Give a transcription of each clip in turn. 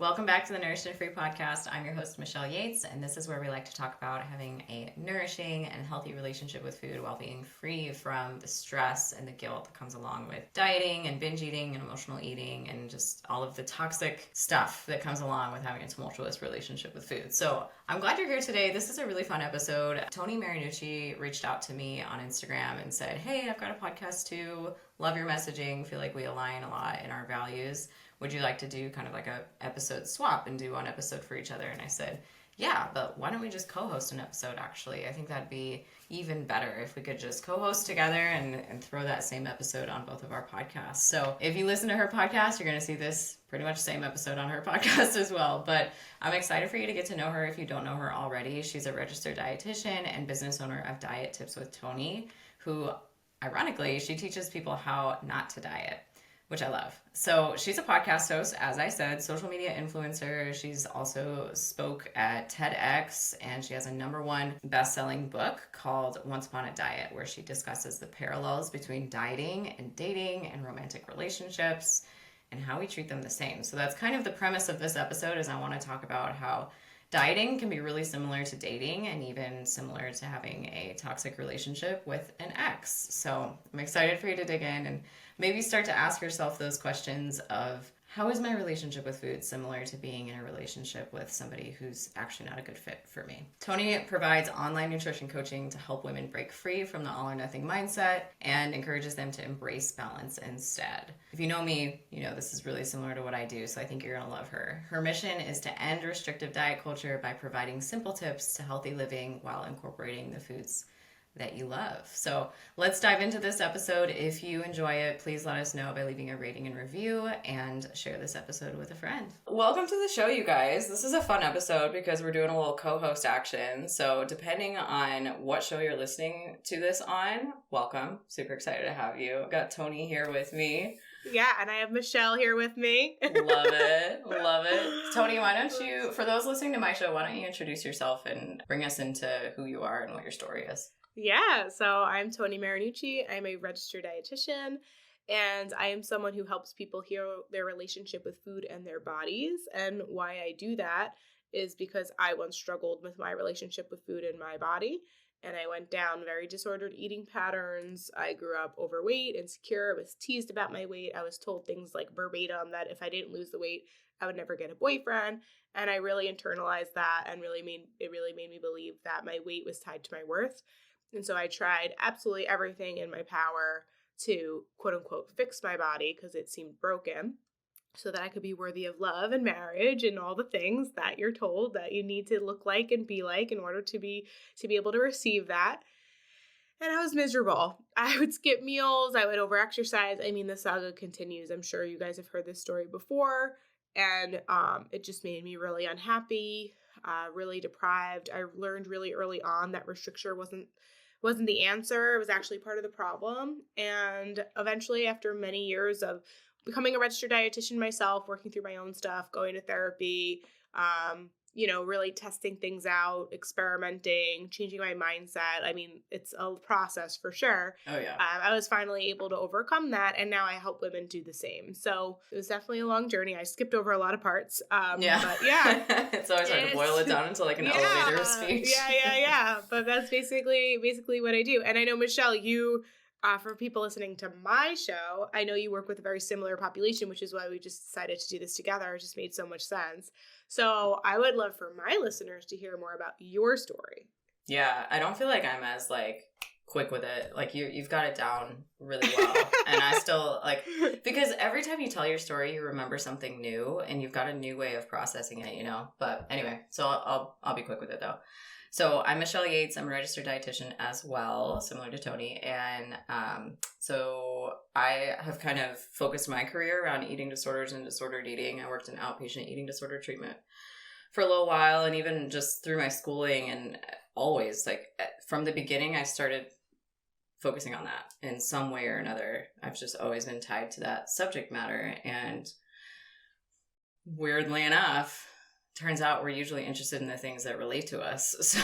Welcome back to the Nourished and Free podcast. I'm your host, Michelle Yates, and this is where we like to talk about having a nourishing and healthy relationship with food while being free from the stress and the guilt that comes along with dieting and binge eating and emotional eating and just all of the toxic stuff that comes along with having a tumultuous relationship with food. So I'm glad you're here today. This is a really fun episode. Toni Marinucci reached out to me on Instagram and said, hey, I've got a podcast too. Love your messaging. Feel like we align a lot in our values. Would you like to do kind of like a episode swap and do one episode for each other? And I said, yeah, but why don't we just co-host an episode actually? I think that'd be even better if we could just co-host together and throw that same episode on both of our podcasts. So if you listen to her podcast, you're going to see this pretty much same episode on her podcast as well. But I'm excited for you to get to know her if you don't know her already. She's a registered dietitian and business owner of Diet Tips with Toni, who ironically, she teaches people how not to diet, which I love. So she's a podcast host, as I said, social media influencer. She's also spoke at TEDx, and she has a #1 best-selling book called Once Upon a Diet, where she discusses the parallels between dieting and dating and romantic relationships and how we treat them the same. So that's kind of the premise of this episode, is I want to talk about how dieting can be really similar to dating and even similar to having a toxic relationship with an ex. So I'm excited for you to dig in and maybe start to ask yourself those questions of, how is my relationship with food similar to being in a relationship with somebody who's actually not a good fit for me? Toni provides online nutrition coaching to help women break free from the all or nothing mindset and encourages them to embrace balance instead. If you know me, you know this is really similar to what I do, so I think you're going to love her. Her mission is to end restrictive diet culture by providing simple tips to healthy living while incorporating the foods that you love. So let's dive into this episode. If you enjoy it, please let us know by leaving a rating and review and share this episode with a friend. Welcome to the show, you guys. This is a fun episode because we're doing a little co-host action. So depending on what show you're listening to this on, welcome. Super excited to have you. I've got Toni here with me. Yeah, and I have Michelle here with me. Love it. Love it. Toni, why don't you, for those listening to my show, why don't you introduce yourself and bring us into who you are and what your story is? Yeah, so I'm Toni Marinucci. I'm a registered dietitian, and I am someone who helps people heal their relationship with food and their bodies. And why I do that is because I once struggled with my relationship with food and my body, and I went down very disordered eating patterns. I grew up overweight, insecure, was teased about my weight. I was told things like verbatim that if I didn't lose the weight, I would never get a boyfriend. And I really internalized that and really made me believe that my weight was tied to my worth. And so I tried absolutely everything in my power to, quote unquote, fix my body because it seemed broken so that I could be worthy of love and marriage and all the things that you're told that you need to look like and be like in order to be able to receive that. And I was miserable. I would skip meals. I would overexercise. I mean, the saga continues. I'm sure you guys have heard this story before. And it just made me really unhappy, really deprived. I learned really early on that restriction wasn't the answer. It was actually part of the problem. And eventually, after many years of becoming a registered dietitian myself, working through my own stuff, going to therapy, really testing things out, experimenting, changing my mindset. I mean, it's a process for sure. Oh, yeah. I was finally able to overcome that, and now I help women do the same. So it was definitely a long journey. I skipped over a lot of parts. Yeah. But yeah. It's always hard to boil it down into like an elevator speech. Yeah. But that's basically what I do. And I know, Michelle, you... for people listening to my show, I know you work with a very similar population, which is why we just decided to do this together. It just made so much sense. So I would love for my listeners to hear more about your story. Yeah, I don't feel like I'm as like quick with it. Like you've got it down really well. And I still because every time you tell your story, you remember something new and you've got a new way of processing it, you know? But anyway, so I'll be quick with it though. So I'm Michelle Yates. I'm a registered dietitian as well, similar to Toni. And so I have kind of focused my career around eating disorders and disordered eating. I worked in outpatient eating disorder treatment for a little while, and even just through my schooling, and always from the beginning, I started focusing on that in some way or another. I've just always been tied to that subject matter. And weirdly enough, turns out we're usually interested in the things that relate to us. So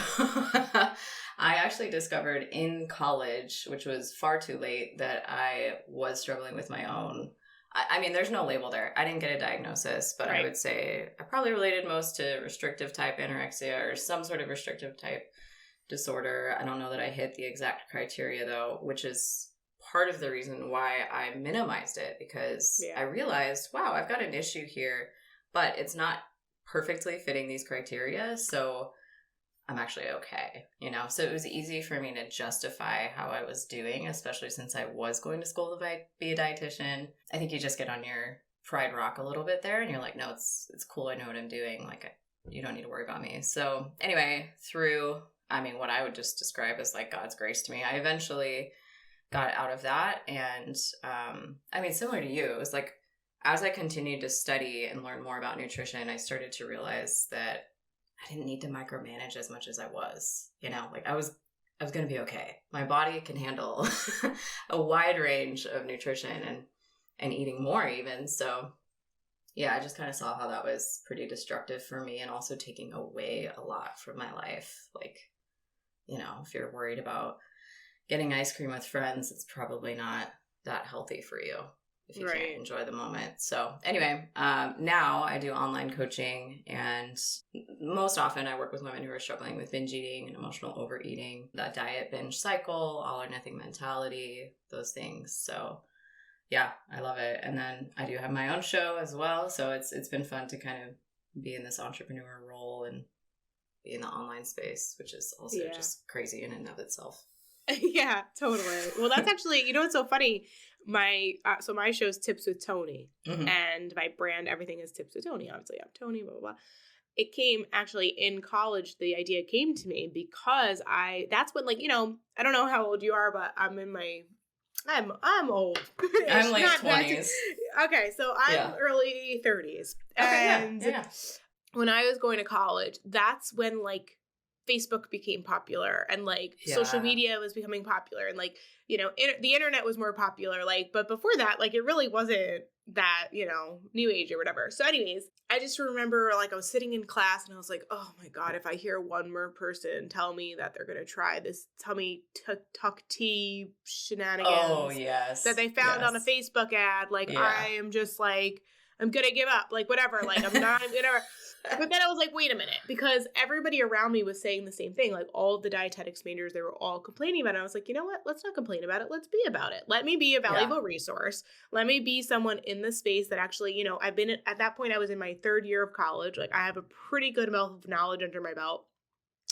I actually discovered in college, which was far too late, that I was struggling with my own I mean, there's no label there. I didn't get a diagnosis, but I would say I probably related most to restrictive type anorexia or some sort of restrictive type disorder. I don't know that I hit the exact criteria though, which is part of the reason why I minimized it, because I realized, wow, I've got an issue here, but it's not perfectly fitting these criteria. So I'm actually okay, you know? So it was easy for me to justify how I was doing, especially since I was going to school to be a dietitian. I think you just get on your pride rock a little bit there and you're like, no, it's cool. I know what I'm doing. Like, you don't need to worry about me. So anyway, through, I mean, what I would just describe as like God's grace to me, I eventually got out of that. And I mean, similar to you, it was like, as I continued to study and learn more about nutrition, I started to realize that I didn't need to micromanage as much as I was, you know, like I was going to be okay. My body can handle a wide range of nutrition and eating more even. So yeah, I just kind of saw how that was pretty destructive for me and also taking away a lot from my life. Like, you know, if you're worried about getting ice cream with friends, it's probably not that healthy for you if you can't enjoy the moment. So anyway, now I do online coaching, and most often I work with women who are struggling with binge eating and emotional overeating, that diet binge cycle, all or nothing mentality, those things. So yeah, I love it. And then I do have my own show as well. So it's been fun to kind of be in this entrepreneur role and be in the online space, which is also just crazy in and of itself. Yeah, totally. Well, that's actually, you know, what's so funny. My show's Tips with Toni, and my brand, everything is Tips with Toni. Obviously, I'm Toni, blah, blah, blah. It came actually in college. The idea came to me because that's when, like, you know, I don't know how old you are, but I'm old. I'm like 20s. Okay, so I'm early 30s. And when I was going to college, that's when like Facebook became popular and like social media was becoming popular and like, you know, the internet was more popular. Like, but before that, like it really wasn't that, you know, new age or whatever. So anyways, I just remember like I was sitting in class and I was like, oh my God, if I hear one more person tell me that they're going to try this tummy tuck tea shenanigans that they found on a Facebook ad, like I am just like, I'm going to give up, like whatever, like I'm not going to. But then I was like, wait a minute, because everybody around me was saying the same thing. Like all of the dietetics majors, they were all complaining about it. I was like, you know what? Let's not complain about it. Let's be about it. Let me be a valuable resource. Let me be someone in the space that actually, you know, at that point, I was in my third year of college. Like I have a pretty good amount of knowledge under my belt,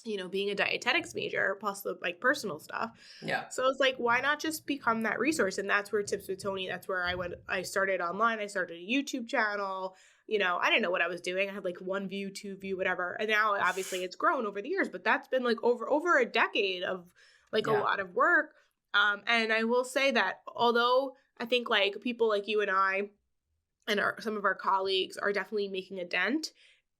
you know, being a dietetics major, plus the like personal stuff. Yeah. So I was like, why not just become that resource? And that's where Tips with Toni, that's where I started online. I started a YouTube channel. You know, I didn't know what I was doing. I had like 1 view, 2 view, whatever. And now obviously it's grown over the years, but that's been like over a decade of like a lot of work. And I will say that although I think like people like you and I and some of our colleagues are definitely making a dent,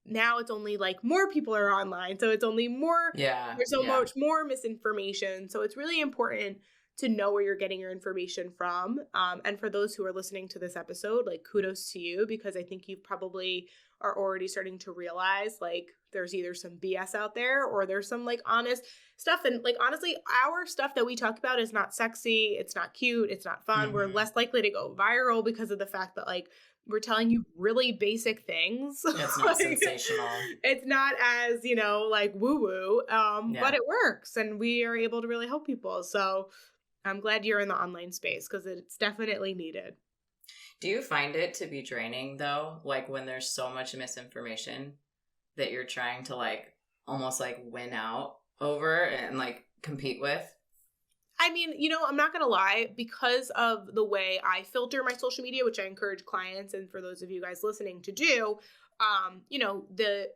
now it's only like more people are online. So it's only more, there's so much more misinformation. So it's really important to know where you're getting your information from. And for those who are listening to this episode, like kudos to you, because I think you probably are already starting to realize like there's either some BS out there or there's some like honest stuff. And like, honestly, our stuff that we talk about is not sexy. It's not cute. It's not fun. We're less likely to go viral because of the fact that like we're telling you really basic things. It's not sensational. It's not as, you know, like woo-woo, but it works. And we are able to really help people. So I'm glad you're in the online space because it's definitely needed. Do you find it to be draining though? Like when there's so much misinformation that you're trying to like almost like win out over and like compete with? I mean, you know, I'm not going to lie, because of the way I filter my social media, which I encourage clients and for those of you guys listening to do, you know, the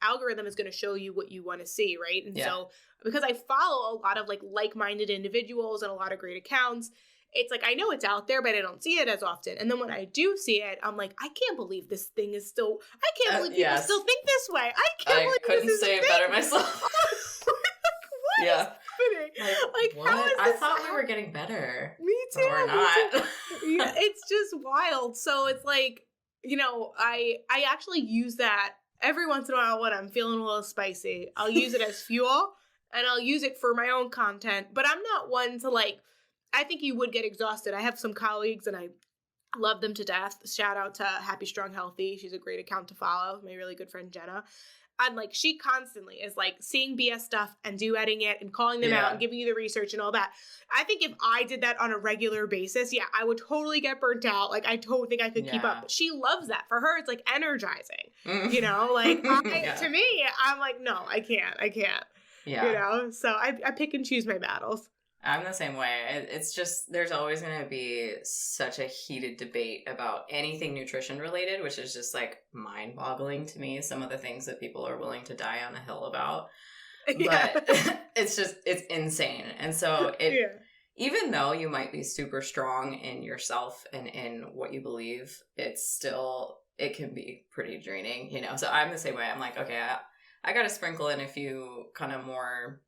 algorithm is going to show you what you want to see, right? And so because I follow a lot of like-minded individuals and a lot of great accounts, it's like I know it's out there, but I don't see it as often. And then when I do see it, I'm like, I can't believe this thing is still, I can't believe people still think this way. I couldn't say it better myself. What is happening? Like what? how is I this thought we were getting better. Me too. But we're not. Yeah, it's just wild. So it's like, you know, I actually use that every once in a while when I'm feeling a little spicy. I'll use it as fuel and I'll use it for my own content. But I'm not one to like, I think you would get exhausted. I have some colleagues and I Love them to death. Shout out to Happy Strong Healthy. She's a great account to follow. My really good friend Jenna. And like she constantly is like seeing BS stuff and duetting it and calling them out and giving you the research and all that. I think if I did that on a regular basis, I would totally get burnt out. Like I don't think I could keep up. But she loves that. For her, it's like energizing. You know, like to me, I'm like, no, I can't. Yeah. You know, so I pick and choose my battles. I'm the same way. It's just, there's always going to be such a heated debate about anything nutrition related, which is just like mind boggling to me. Some of the things that people are willing to die on a hill about, but it's insane. And so even though you might be super strong in yourself and in what you believe, it can be pretty draining, you know? So I'm the same way. I'm like, okay, I got to sprinkle in a few kind of more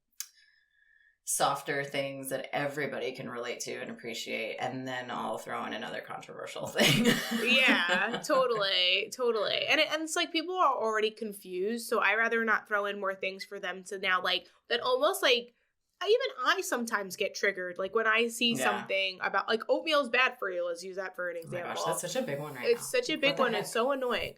softer things that everybody can relate to and appreciate, and then I'll throw in another controversial thing. Totally. And it's like people are already confused, so I rather not throw in more things for them to now like that. Almost like I sometimes get triggered, like when I see something about like oatmeal is bad for you. Let's use that for an example. Oh my gosh, that's such a big one right now. It's such a big one. It's so annoying,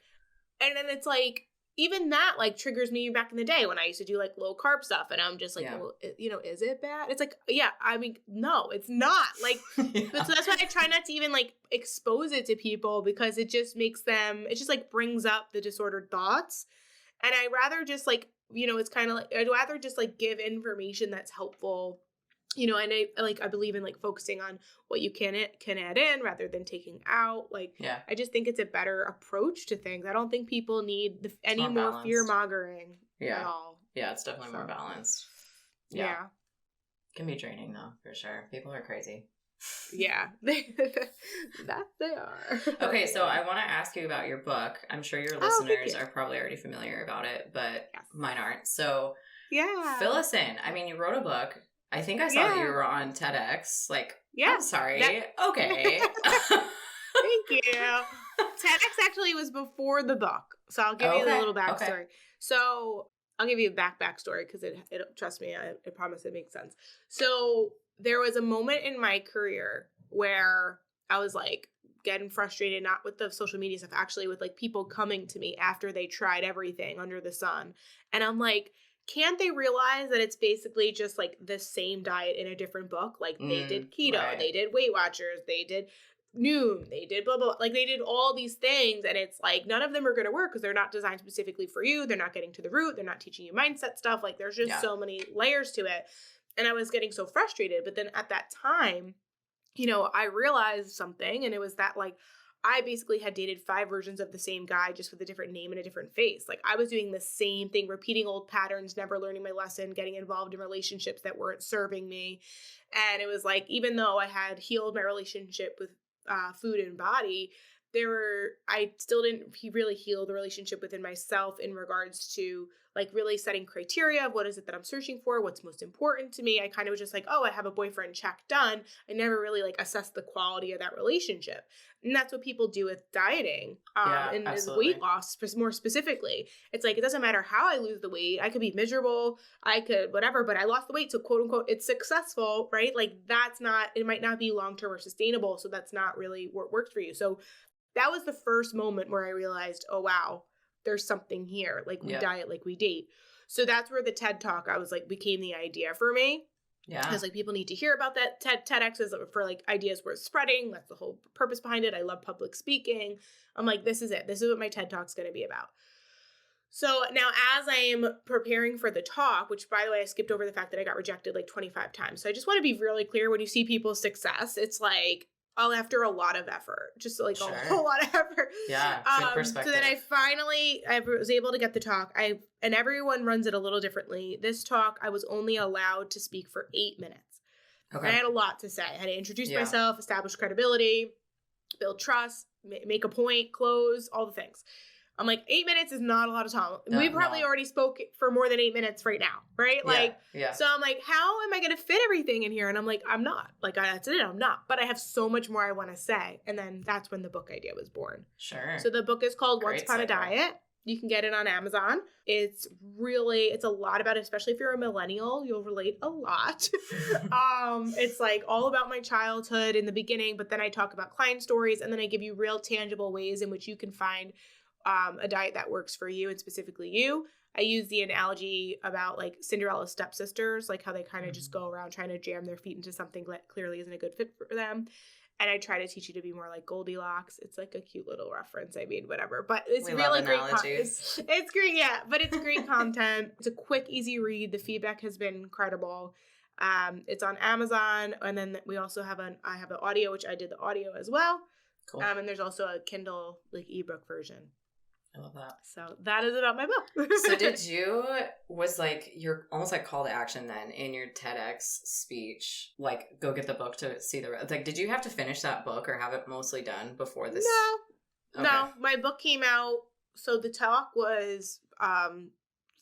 and then it's like. Even that, like, triggers me back in the day when I used to do, like, low-carb stuff, and I'm just like, well, you know, is it bad? It's like, I mean, no, it's not. Like, so that's why I try not to even, like, expose it to people, because it just makes them, it just, like, brings up the disordered thoughts, and I rather just, like, you know, it's kind of like, I'd rather just, like, give information that's helpful, you know, and I believe in, like, focusing on what you can add in rather than taking out. Like, I just think it's a better approach to things. I don't think people need any more fear-mongering at all. Yeah, it's definitely more balanced. Yeah. It can be draining, though, for sure. People are crazy. Yeah. That they are. Okay, so I want to ask you about your book. I'm sure your listeners are probably already familiar about it, but mine aren't. So fill us in. I mean, you wrote a book. I think I saw that you were on TEDx. Like, I'm sorry. Okay. Thank you. TEDx actually was before the book. So I'll give you a little backstory. Okay. So I'll give you a backstory because it trust me, I promise it makes sense. So there was a moment in my career where I was like getting frustrated, not with the social media stuff, actually with like people coming to me after they tried everything under the sun. And I'm like, can't they realize that it's basically just like the same diet in a different book? Like they did keto, they did Weight Watchers, they did Noom, they did blah, blah, blah. Like they did all these things, and it's like none of them are going to work because they're not designed specifically for you. They're not getting to the root. They're not teaching you mindset stuff. Like there's just so many layers to it. And I was getting so frustrated. But then at that time, you know, I realized something, and it was that like I basically had dated 5 versions of the same guy just with a different name and a different face. Like I was doing the same thing, repeating old patterns, never learning my lesson, getting involved in relationships that weren't serving me. And it was like, even though I had healed my relationship with food and body, I still didn't really heal the relationship within myself in regards to like really setting criteria of what is it that I'm searching for, what's most important to me. I kind of was just like, oh, I have a boyfriend, check, done. I never really like assessed the quality of that relationship. And that's what people do with dieting and weight loss more specifically. It's like, it doesn't matter how I lose the weight. I could be miserable. I could whatever, but I lost the weight. So quote unquote, it's successful, right? Like it might not be long-term or sustainable. So that's not really what works for you. So that was the first moment where I realized, oh, wow, there's something here. Like we diet like we date. So that's where the TED Talk, I was like, became the idea for me. Yeah. Because like people need to hear about that. TEDx is for like ideas worth spreading. That's the whole purpose behind it. I love public speaking. I'm like, this is it. This is what my TED Talk's going to be about. So now as I am preparing for the talk, which by the way, I skipped over the fact that I got rejected like 25 times. So I just want to be really clear. When you see people's success, it's like, after a lot of effort, just like a whole lot of effort. Yeah, good perspective. So then I was able to get the talk. And everyone runs it a little differently. This talk, I was only allowed to speak for 8 minutes. Okay. And I had a lot to say. I had to introduce myself, establish credibility, build trust, make a point, close, all the things. I'm like, 8 minutes is not a lot of time. We probably already spoke for more than 8 minutes right now, right? So I'm like, how am I going to fit everything in here? And I'm like, I'm not. Like, that's it. I'm not. But I have so much more I want to say. And then that's when the book idea was born. Sure. So the book is called Once Upon a Diet. You can get it on Amazon. It's a lot about it, especially if you're a millennial, you'll relate a lot. It's like all about my childhood in the beginning, but then I talk about client stories, and then I give you real tangible ways in which you can find a diet that works for you and specifically you. I use the analogy about like Cinderella's stepsisters, like how they kind of just go around trying to jam their feet into something that clearly isn't a good fit for them. And I try to teach you to be more like Goldilocks. It's like a cute little reference. I mean, whatever. But it's really great. It's great. Yeah. But it's great content. It's a quick, easy read. The feedback has been incredible. It's on Amazon. And then I have the audio, which I did the audio as well. Cool. And there's also a Kindle like ebook version. I love that. So that is about my book. So was like your almost like call to action then in your TEDx speech, like go get the book to see like, did you have to finish that book or have it mostly done before this? No, my book came out. So the talk was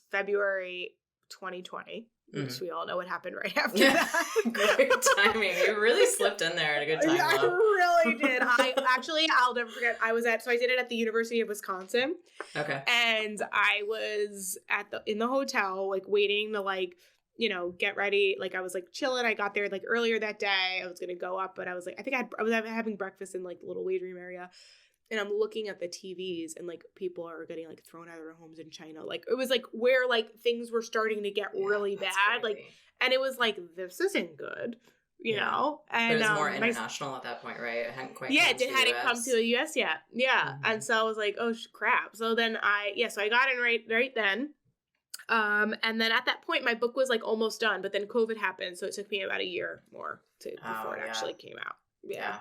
February 2020. Which we all know what happened right after that. Great timing. You really slipped in there at a good time. Yeah, I really did. I'll never forget. I did it at the University of Wisconsin. Okay. And I was in the hotel, like waiting to like, get ready. Like I was like chilling. I got there like earlier that day. I was going to go up, but I was like, I was having breakfast in like the little waiting room area. And I'm looking at the TVs and like people are getting like thrown out of their homes in China. Like it was like where like things were starting to get really bad. Crazy. Like, and it was like, this isn't good, you know? And but it was more international at that point, right? It hadn't quite hadn't come to the US yet. Yeah. Mm-hmm. And so I was like, oh crap. So then so I got in right then. And then at that point my book was like almost done, but then COVID happened. So it took me about a year more before it actually came out. Yeah.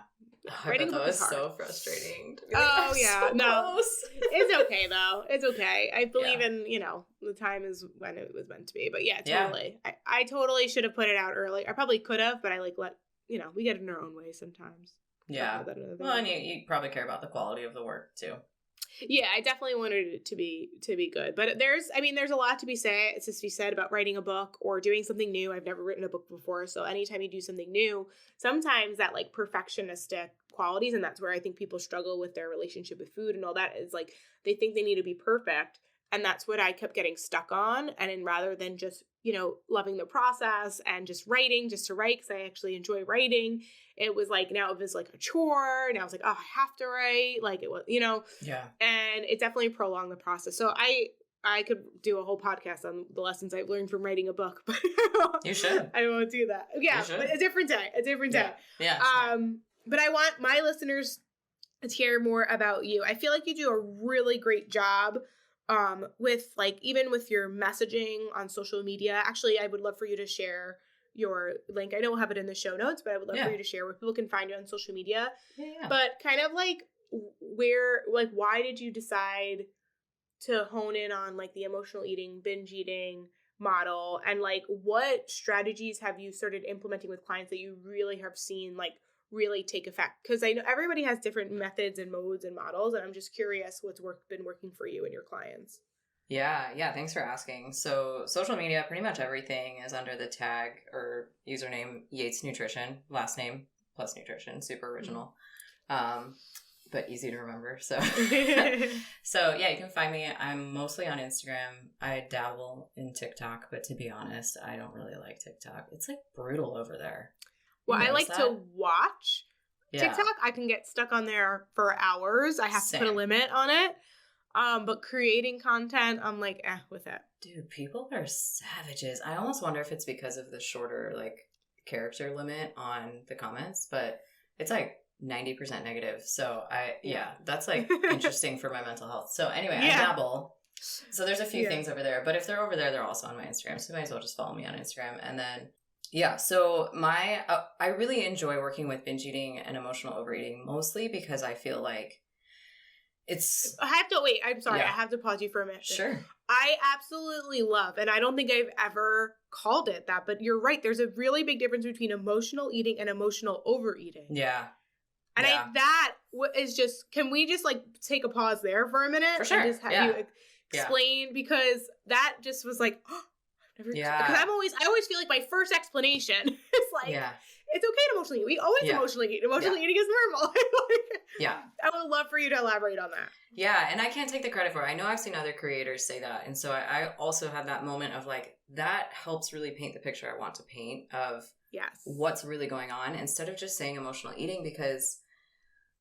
Writing that was so frustrating. Oh yeah, no, it's okay though. It's okay. I believe in the time is when it was meant to be. But yeah, totally. Yeah. I totally should have put it out early. I probably could have, but I like we get in our own way sometimes. Yeah. Well, and you probably care about the quality of the work too. Yeah, I definitely wanted it to be good. But there's a lot to be said about writing a book or doing something new. I've never written a book before, so anytime you do something new, sometimes that like perfectionistic qualities, and that's where I think people struggle with their relationship with food and all that, is like they think they need to be perfect, and that's what I kept getting stuck on. And then rather than just loving the process and just writing just to write, because I actually enjoy writing, it was like now it was like a chore. Now it's like, oh, I have to write. Like it was, Yeah. And it definitely prolonged the process. So I could do a whole podcast on the lessons I've learned from writing a book, but you should. I won't do that. Yeah, but a different day. Yeah. But I want my listeners to hear more about you. I feel like you do a really great job with like even with your messaging on social media. Actually, I would love for you to share your link. I know we'll have it in the show notes, but I would love for you to share where people can find you on social media. Yeah. But kind of like why did you decide to hone in on like the emotional eating, binge eating model, and like what strategies have you started implementing with clients that you really have seen like really take effect? Because I know everybody has different methods and modes and models, and I'm just curious what's been working for you and your clients. Yeah. Thanks for asking. So social media, pretty much everything is under the tag or username Yates Nutrition, last name plus nutrition, super original, but easy to remember. So, so yeah, you can find me. I'm mostly on Instagram. I dabble in TikTok, but to be honest, I don't really like TikTok. It's like brutal over there. Well, I like to watch TikTok. I can get stuck on there for hours. I have to put a limit on it. But creating content, I'm like, with it. Dude, people are savages. I almost wonder if it's because of the shorter, like, character limit on the comments, but it's like 90% negative. So that's like interesting for my mental health. So anyway, I dabble. So there's a few things over there, but if they're over there, they're also on my Instagram. So you might as well just follow me on Instagram. And then, so I really enjoy working with binge eating and emotional overeating, mostly because I feel like I'm sorry. I have to pause you for a minute. Sure. I absolutely love, and I don't think I've ever called it that, but you're right. There's a really big difference between emotional eating and emotional overeating. Yeah. And that is just, can we just like take a pause there for a minute? For sure. And just have you explain, because that just was like, because I always feel like my first explanation is like, it's okay to emotionally eat. We always emotionally eat. Emotionally eating is normal. I would love for you to elaborate on that. Yeah, and I can't take the credit for it. I know I've seen other creators say that. And so I also had that moment of like, that helps really paint the picture I want to paint of what's really going on, instead of just saying emotional eating, because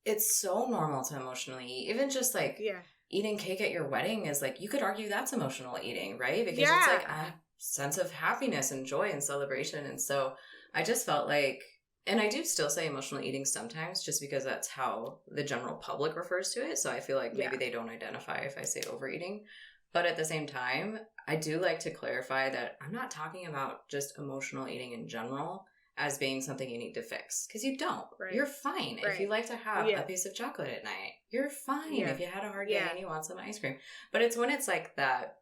it's so normal to emotionally eat. Even just like eating cake at your wedding is like, you could argue that's emotional eating, right? Because it's like a sense of happiness and joy and celebration. And so I just felt like, and I do still say emotional eating sometimes, just because that's how the general public refers to it. So I feel like maybe they don't identify if I say overeating. But at the same time, I do like to clarify that I'm not talking about just emotional eating in general as being something you need to fix. Because you don't. Right. You're fine. Right. If you like to have a piece of chocolate at night, you're fine. If you had a hard day and you want some ice cream. But it's when it's like that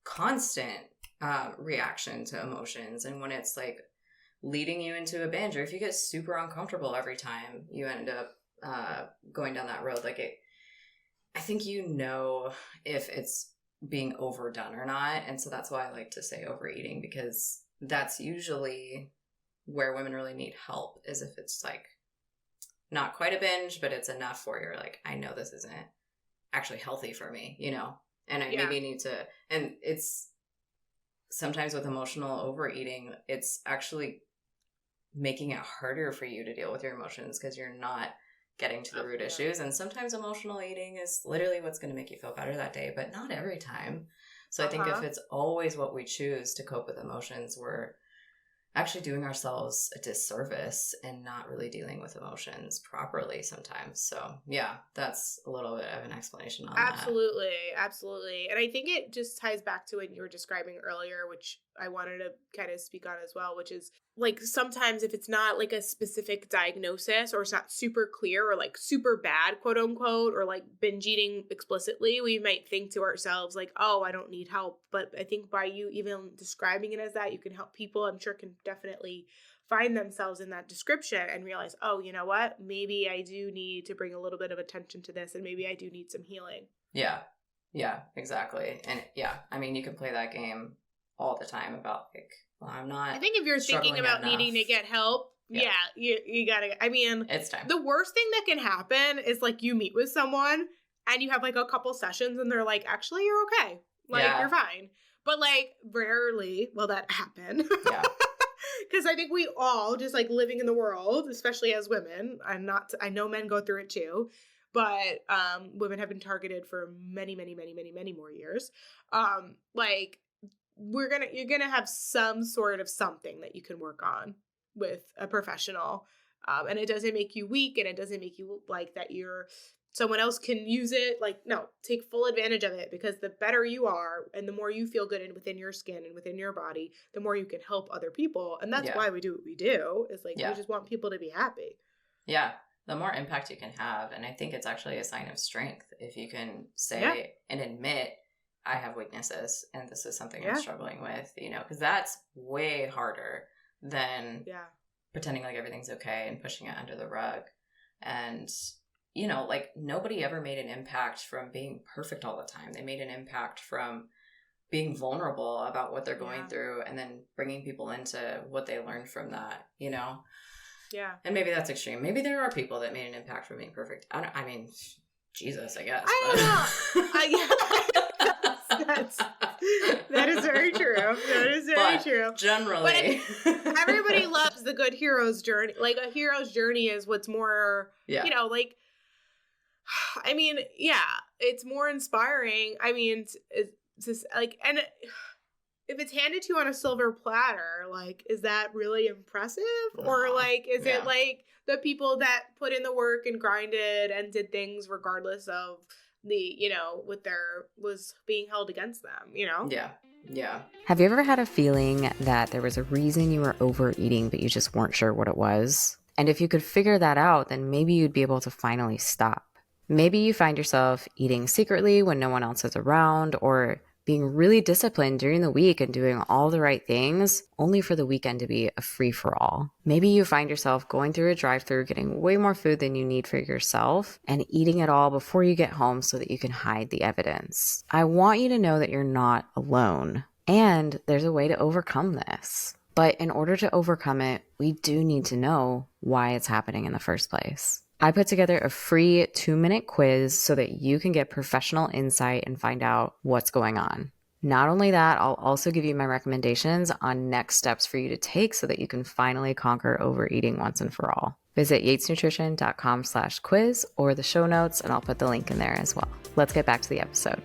constant reaction to emotions, and when it's like leading you into a binge, or if you get super uncomfortable every time you end up going down that road, like I think you know if it's being overdone or not. And so that's why I like to say overeating, because that's usually where women really need help, is if it's like not quite a binge, but it's enough where you're like, I know this isn't actually healthy for me, you know, and I maybe need to, and it's sometimes with emotional overeating, it's actually making it harder for you to deal with your emotions because you're not getting to the root issues. And sometimes emotional eating is literally what's going to make you feel better that day, but not every time. So I think if it's always what we choose to cope with emotions, we're actually doing ourselves a disservice and not really dealing with emotions properly sometimes. So yeah, that's a little bit of an explanation on that. Absolutely. And I think it just ties back to what you were describing earlier, which I wanted to kind of speak on as well, which is like sometimes if it's not like a specific diagnosis, or it's not super clear, or like super bad, quote unquote, or like binge eating explicitly, we might think to ourselves like, oh, I don't need help. But I think by you even describing it as that, you can help people, I'm sure, can definitely find themselves in that description and realize, oh, you know what, maybe I do need to bring a little bit of attention to this, and maybe I do need some healing. Yeah, exactly. And I mean, you can play that game all the time about like, well, I'm not, I think if you're thinking about needing to get help, you gotta, I mean, it's time. The worst thing that can happen is like you meet with someone and you have like a couple sessions and they're like, actually, you're okay. Like, you're fine. But like rarely will that happen. Yeah. Because I think we all, just like living in the world, especially as women, I know men go through it too, but women have been targeted for many, many, many, many, many more years. Like, you're gonna have some sort of something that you can work on with a professional, and it doesn't make you weak, and it doesn't make you like that someone else can use it. Like, no, take full advantage of it, because the better you are and the more you feel good within your skin and within your body, the more you can help other people. And that's why we do what we do, is like we just want people to be happy. Yeah, the more impact you can have. And I think it's actually a sign of strength if you can say and admit, I have weaknesses and this is something I'm struggling with, you know, because that's way harder than pretending like everything's okay and pushing it under the rug. And, you know, like nobody ever made an impact from being perfect all the time. They made an impact from being vulnerable about what they're going through, and then bringing people into what they learned from that, you know? Yeah. And maybe that's extreme. Maybe there are people that made an impact from being perfect. I mean, Jesus, I guess. I don't know. That is very true. That is very true. Generally. But everybody loves the good hero's journey. Like, a hero's journey is what's more, you know, like, I mean, it's more inspiring. I mean, it's just like, and if it's handed to you on a silver platter, like, is that really impressive? No. Or like, is it like the people that put in the work and grinded and did things regardless of the, you know, was being held against them, you know? Yeah. Have you ever had a feeling that there was a reason you were overeating, but you just weren't sure what it was? And if you could figure that out, then maybe you'd be able to finally stop. Maybe you find yourself eating secretly when no one else is around, or being really disciplined during the week and doing all the right things only for the weekend to be a free-for-all. Maybe you find yourself going through a drive-thru, getting way more food than you need for yourself, and eating it all before you get home so that you can hide the evidence. I want you to know that you're not alone, and there's a way to overcome this. But in order to overcome it, we do need to know why it's happening in the first place. I put together a free 2-minute quiz so that you can get professional insight and find out what's going on. Not only that, I'll also give you my recommendations on next steps for you to take so that you can finally conquer overeating once and for all. Visit yatesnutrition.com/quiz or the show notes, and I'll put the link in there as well. Let's get back to the episode.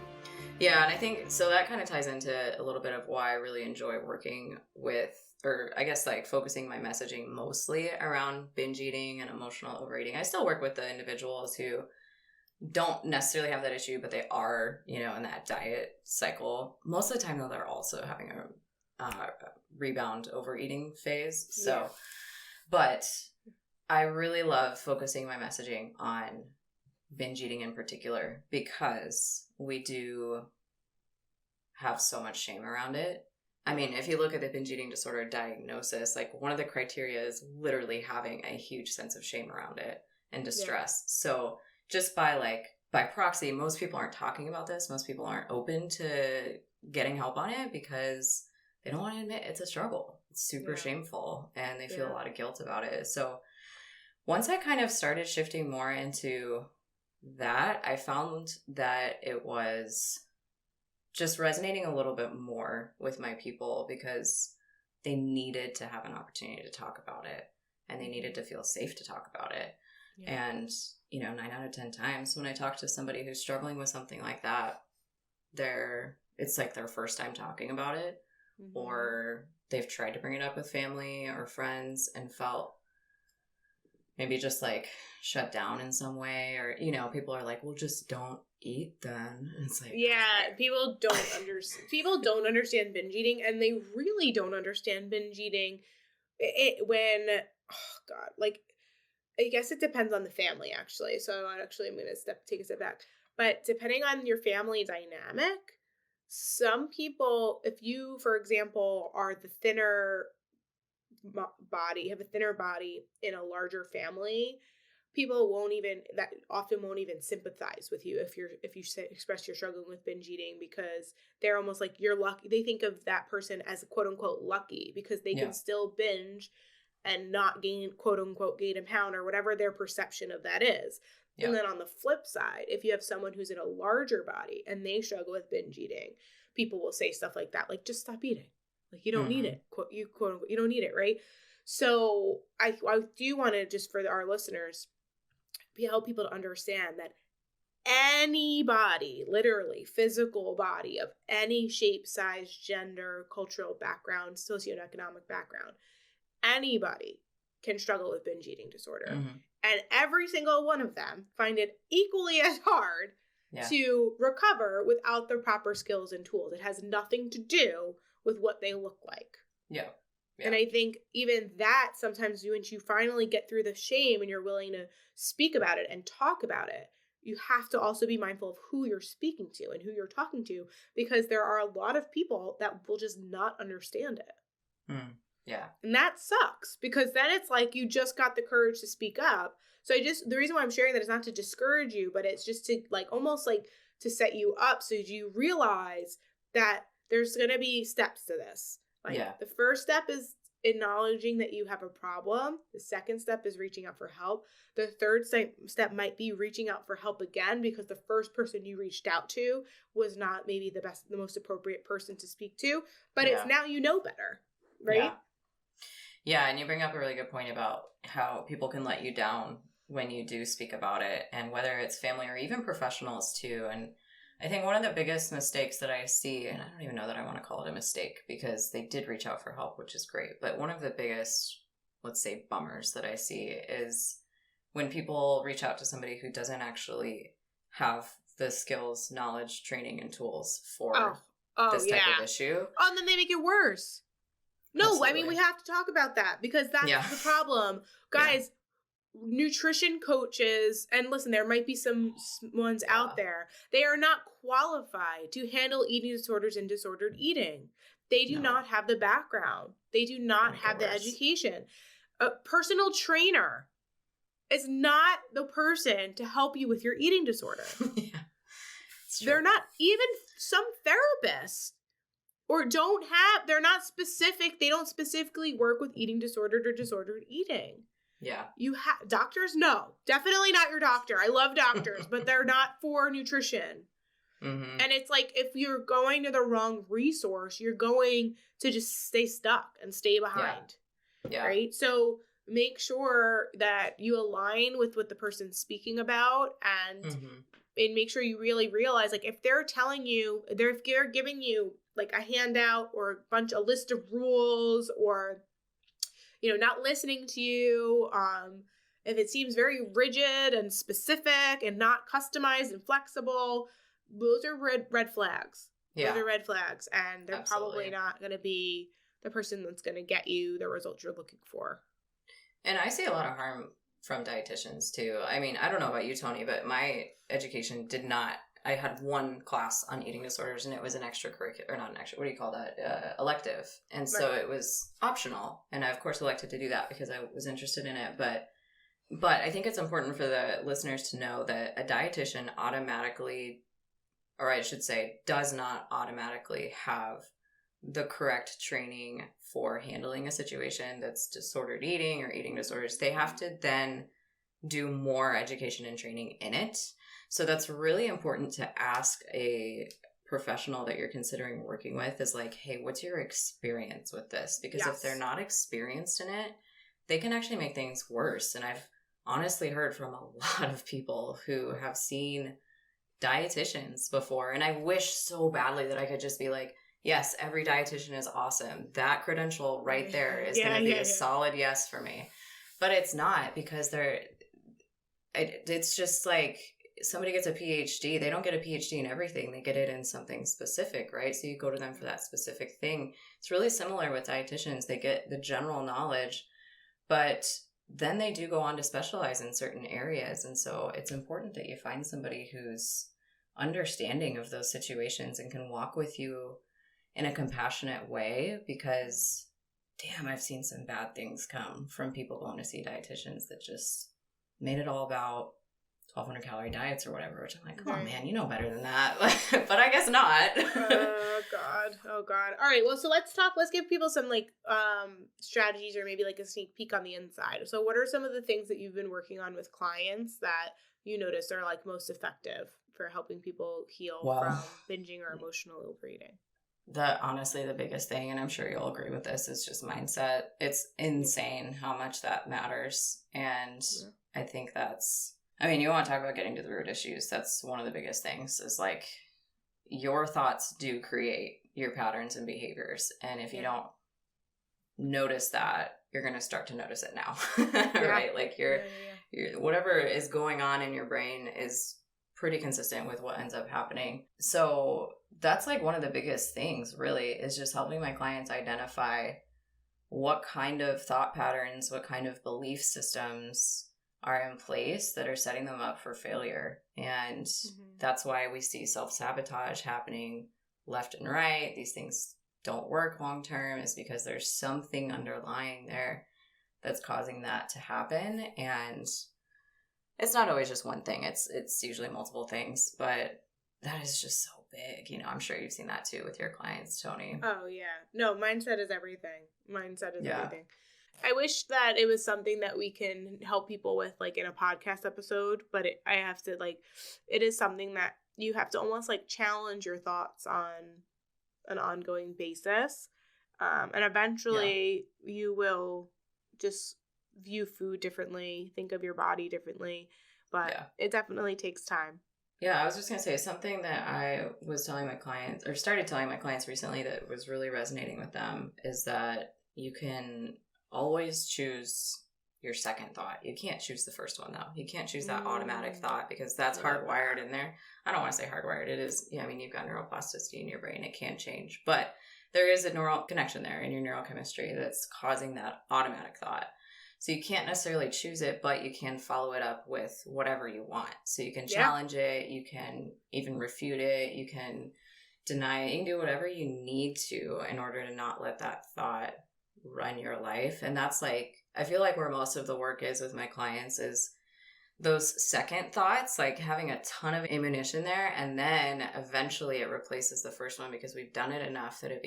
Yeah, and I think, so that kind of ties into a little bit of why I really enjoy working with, or I guess like focusing my messaging mostly around binge eating and emotional overeating. I still work with the individuals who don't necessarily have that issue, but they are, in that diet cycle. Most of the time, though, they're also having a rebound overeating phase. So, but I really love focusing my messaging on binge eating in particular because we do have so much shame around it. I mean, if you look at the binge eating disorder diagnosis, like one of the criteria is literally having a huge sense of shame around it and distress. Yeah. So just by proxy, most people aren't talking about this. Most people aren't open to getting help on it because they don't want to admit it's a struggle. It's super shameful and they feel a lot of guilt about it. So once I kind of started shifting more into that, I found that it was just resonating a little bit more with my people because they needed to have an opportunity to talk about it and they needed to feel safe to talk about it. Yeah. And, 9 out of 10 times when I talk to somebody who's struggling with something like that, it's like their first time talking about it, or they've tried to bring it up with family or friends and felt maybe just like shut down in some way, or, people are like, well, just don't eat then. And it's like, people don't understand binge eating, and they really don't understand binge eating I guess it depends on the family, actually. So I'm going to take a step back. But depending on your family dynamic, some people, if you, for example, are the thinner body, have a thinner body in a larger family, people often won't even sympathize with you if you express you're struggling with binge eating, because they're almost like you're lucky. They think of that person as quote unquote lucky because they can still binge and not quote unquote gain a pound or whatever their perception of that is. Yep. And then on the flip side, if you have someone who's in a larger body and they struggle with binge eating, people will say stuff like that, like, just stop eating. Like, you don't need it. Quote unquote, you don't need it, right? So I do want to, just for our listeners, help people to understand that any body, literally physical body of any shape, size, gender, cultural background, socioeconomic background, anybody can struggle with binge eating disorder. And every single one of them find it equally as hard to recover without the proper skills and tools. It has nothing to do with what they look like. Yeah. And I think even that, sometimes once you finally get through the shame and you're willing to speak about it and talk about it, you have to also be mindful of who you're speaking to and who you're talking to, because there are a lot of people that will just not understand it. Yeah. And that sucks, because then it's like you just got the courage to speak up. So the reason why I'm sharing that is not to discourage you, but it's just to almost to set you up so you realize that there's going to be steps to this. The first step is acknowledging that you have a problem. The second step is reaching out for help. The third step might be reaching out for help again, because the first person you reached out to was not maybe the most appropriate person to speak to, but it's now you know better, right? Yeah, and you bring up a really good point about how people can let you down when you do speak about it, and whether it's family or even professionals too. And I think one of the biggest mistakes that I see, and I don't even know that I want to call it a mistake because they did reach out for help, which is great, but one of the biggest, let's say, bummers that I see is when people reach out to somebody who doesn't actually have the skills, knowledge, training, and tools for this type of issue. Oh, and then they make it worse. No, absolutely. I mean, we have to talk about that, because that's the problem. Guys, nutrition coaches, and listen, there might be some ones out there, they are not qualified to handle eating disorders and disordered eating. They do not have the background. They do not have the education. A personal trainer is not the person to help you with your eating disorder. They're not. Even some therapists or they're not specific. They don't specifically work with eating disordered or disordered eating. Yeah. Doctors, no, definitely not your doctor. I love doctors, but they're not for nutrition. Mm-hmm. And it's like, if you're going to the wrong resource, you're going to just stay stuck and stay behind. Yeah. Right? So make sure that you align with what the person's speaking about, and make sure you really realize, like, if they're telling you, if they're giving you like a handout or a list of rules, or, you know, not listening to you, if it seems very rigid and specific and not customized and flexible, those are red flags. Yeah. Those are red flags, and they're Absolutely. probably not going to be the person that's going to get you the results you're looking for. And I see a lot of harm from dietitians too. I mean, I don't know about you, Toni, but my education did not. I had one class on eating disorders, and it was an extracurricular, or not an extra, what do you call that? Elective. And so it was optional. And I, of course, elected to do that because I was interested in it. But I think it's important for the listeners to know that a dietitian automatically, or I should say, does not automatically have the correct training for handling a situation that's disordered eating or eating disorders. They have to then do more education and training in it. So that's really important to ask a professional that you're considering working with, is like, hey, what's your experience with this? Because if they're not experienced in it, they can actually make things worse. And I've honestly heard from a lot of people who have seen dietitians before. And I wish so badly that I could just be like, yes, every dietitian is awesome. That credential right there is going to be a solid yes for me. But it's not, because it's just like, somebody gets a PhD, they don't get a PhD in everything. They get it in something specific, right? So you go to them for that specific thing. It's really similar with dietitians. They get the general knowledge, but then they do go on to specialize in certain areas. And so it's important that you find somebody who's understanding of those situations and can walk with you in a compassionate way, because damn, I've seen some bad things come from people going to see dietitians that just made it all about 1,200 calorie diets or whatever, which I'm like, come on, man, you know better than that. But I guess not. Oh God. All right, well, so let's give people some like strategies, or maybe like a sneak peek on the inside. So what are some of the things that you've been working on with clients that you notice are like most effective for helping people heal from binging or emotional overeating? Honestly, the biggest thing, and I'm sure you'll agree with this, is just mindset. It's insane how much that matters. And I think you want to talk about getting to the root issues. That's one of the biggest things, is like, your thoughts do create your patterns and behaviors. And if you don't notice that, you're going to start to notice it now, right? Like your whatever is going on in your brain is pretty consistent with what ends up happening. So that's like one of the biggest things, really, is just helping my clients identify what kind of thought patterns, what kind of belief systems are in place that are setting them up for failure. And that's why we see self-sabotage happening left and right. These things don't work long term, is because there's something underlying there that's causing that to happen. And it's not always just one thing. It's usually multiple things, but that is just so big. You know, I'm sure you've seen that too with your clients, Toni. Oh yeah. No, mindset is everything. Everything. I wish that it was something that we can help people with, like in a podcast episode, but it is something that you have to almost like challenge your thoughts on an ongoing basis. And eventually you will just view food differently, think of your body differently, but it definitely takes time. Yeah, I was just going to say, something that I was telling my clients, or started telling my clients recently, that was really resonating with them, is that you can always choose your second thought. You can't choose the first one, though. You can't choose that automatic thought, because that's hardwired in there. I don't want to say hardwired. It is, you've got neuroplasticity in your brain. It can change. But there is a neural connection there in your neurochemistry that's causing that automatic thought. So you can't necessarily choose it, but you can follow it up with whatever you want. So you can challenge it. You can even refute it. You can deny it. You can do whatever you need to in order to not let that thought run your life. And that's like, I feel like where most of the work is with my clients is those second thoughts, like having a ton of ammunition there, and then eventually it replaces the first one because we've done it enough that